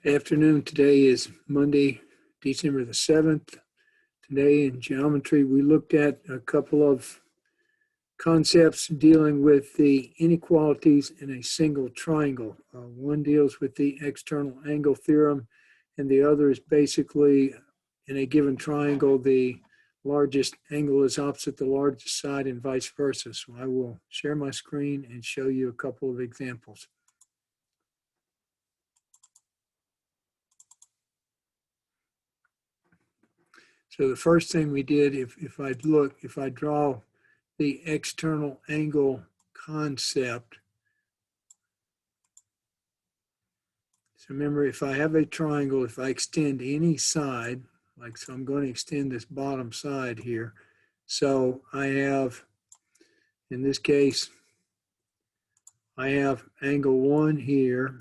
Afternoon. Today is Monday, December the 7th. Today in geometry, we looked at a couple of concepts dealing with the inequalities in a single triangle. One deals with the external angle theorem, and the other is basically in a given triangle, the largest angle is opposite the largest side and vice versa. So I will share my screen and show you a couple of examples. So the first thing we did, if I draw the external angle concept. So remember, if I have a triangle, if I extend any side, so I'm going to extend this bottom side here. So I have, in this case, I have angle 1 here,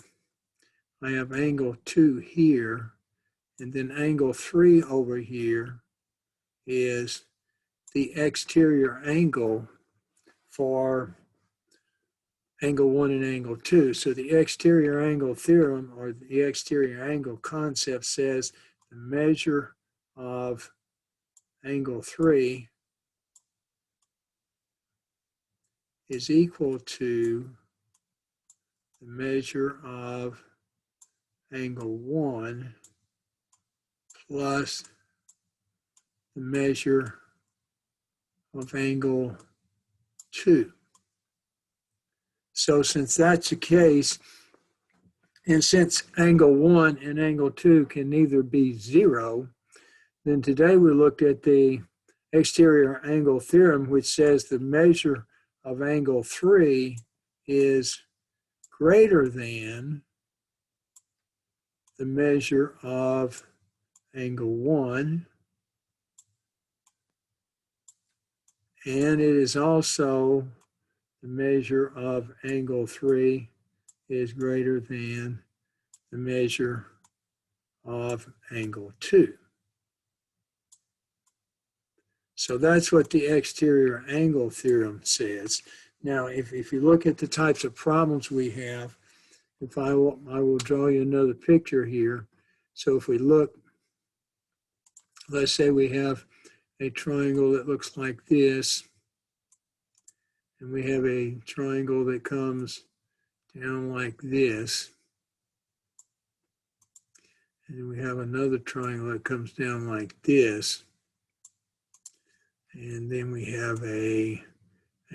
I have angle 2 here, and then angle 3 over here is the exterior angle for angle 1 and angle 2. So the exterior angle theorem, or the exterior angle concept, says the measure of angle 3 is equal to the measure of angle 1 plus the measure of angle 2. So since that's the case, and since angle 1 and angle 2 can neither be 0, then today we looked at the exterior angle theorem, which says the measure of angle 3 is greater than the measure of angle 1, and it is also the measure of angle 3 is greater than the measure of angle 2. So that's what the exterior angle theorem says. Now, if you look at the types of problems we have, I will draw you another picture here. So if we look, let's say we have a triangle that looks like this, and we have a triangle that comes down like this, and we have another triangle that comes down like this, and then we have a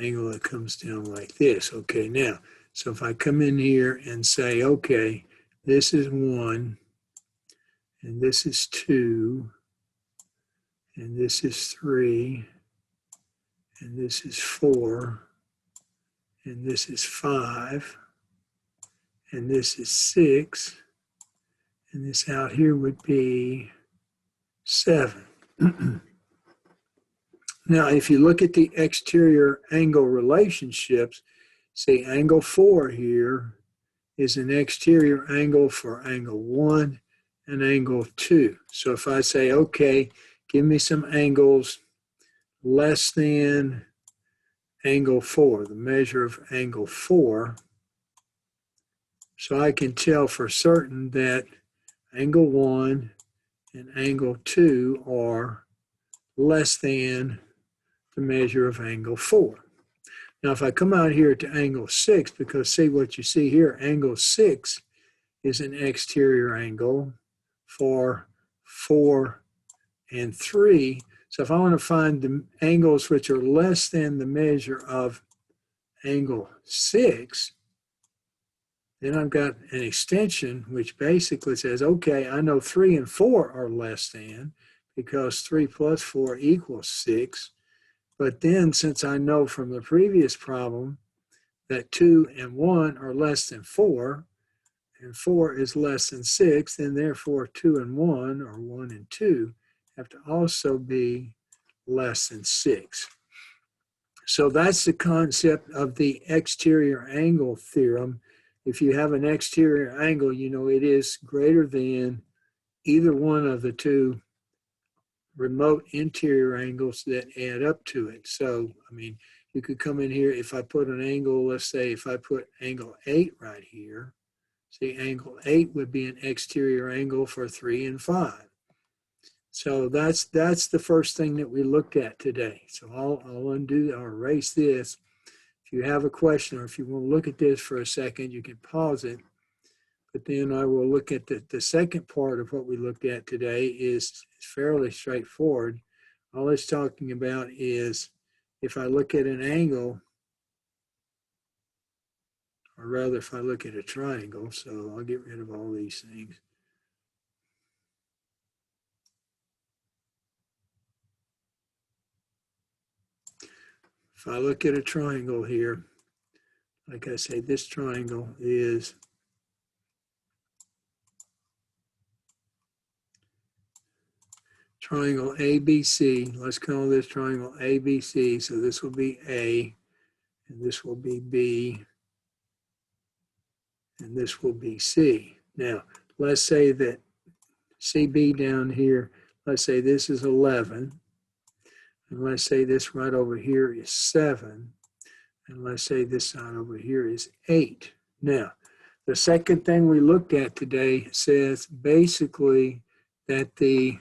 angle that comes down like this. Okay, now, so if I come in here and say, okay, this is 1, and this is 2, and this is 3, and this is 4, and this is 5, and this is 6, and this out here would be 7. Now, if you look at the exterior angle relationships, say angle 4 here is an exterior angle for angle 1 and angle 2. So if I say, okay, give me some angles less than angle 4, the measure of angle 4, so I can tell for certain that angle 1 and angle 2 are less than the measure of angle 4. Now, if I come out here to angle 6, because see what you see here, angle 6 is an exterior angle for 4 and 3. So if I want to find the angles which are less than the measure of angle 6, then I've got an extension which basically says, okay, I know 3 and 4 are less than, because 3 plus 4 equals 6. But then, since I know from the previous problem that 2 and 1 are less than 4, and 4 is less than 6, then therefore 2 and 1, or 1 and 2, have to also be less than 6. So that's the concept of the exterior angle theorem. If you have an exterior angle, you know it is greater than either one of the two remote interior angles that add up to it. So, I mean, you could come in here, if I put an angle, let's say if I put angle 8 right here, See, angle 8 would be an exterior angle for 3 and 5. So that's the first thing that we looked at today. So I'll undo or erase this. If you have a question or if you want to look at this for a second, you can pause it. But then I will look at the second part of what we looked at today is fairly straightforward. All it's talking about is if I look at an angle, or rather if I look at a triangle, so I'll get rid of all these things. If I look at a triangle here, like I say, this triangle is triangle ABC. Let's call this triangle ABC. So this will be A, and this will be B, and this will be C. Now, let's say that CB down here, let's say this is 11, and let's say this right over here is 7, and let's say this side over here is 8. Now, the second thing we looked at today says basically that the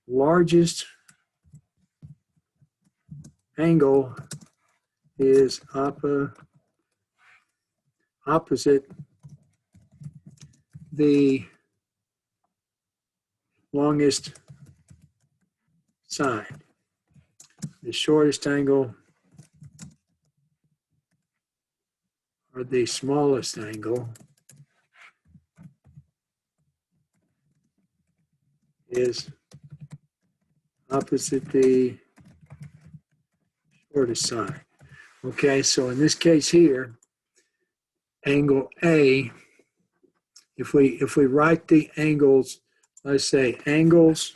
largest angle is opposite the longest side. The shortest angle or the smallest angle is opposite the shortest side. Okay, so in this case here, angle A, if we write the angles, let's say angles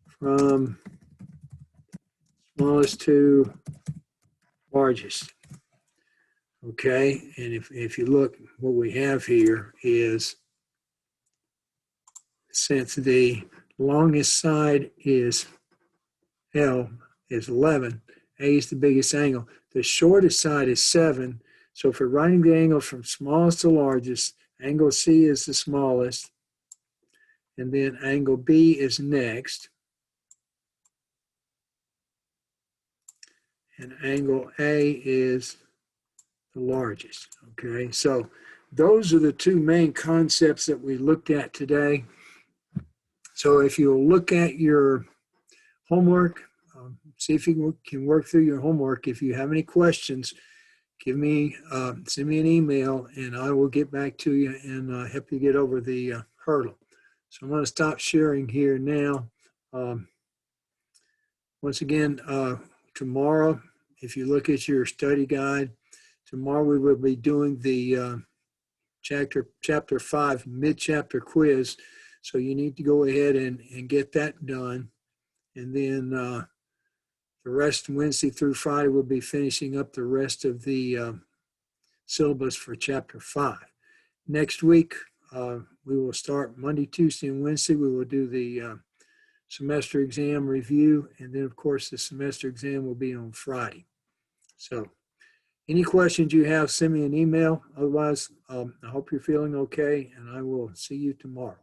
from smallest to largest. Okay, and if you look, what we have here is, since the longest side is L is 11, A is the biggest angle. The shortest side is 7. So if we're writing the angle from smallest to largest, angle C is the smallest, and then angle B is next, and angle A is the largest. Okay, so those are the two main concepts that we looked at today. So if you'll look at your homework, see if you can work through your homework. If you have any questions, send me an email, and I will get back to you and help you get over the hurdle. So I'm going to stop sharing here now. Once again, tomorrow, if you look at your study guide, tomorrow we will be doing the chapter 5 mid-chapter quiz. So you need to go ahead and get that done. And then the rest, Wednesday through Friday, we'll be finishing up the rest of the syllabus for chapter 5. Next week, we will start Monday, Tuesday, and Wednesday. We will do the semester exam review. And then, of course, the semester exam will be on Friday. So any questions you have, send me an email. Otherwise, I hope you're feeling okay, and I will see you tomorrow.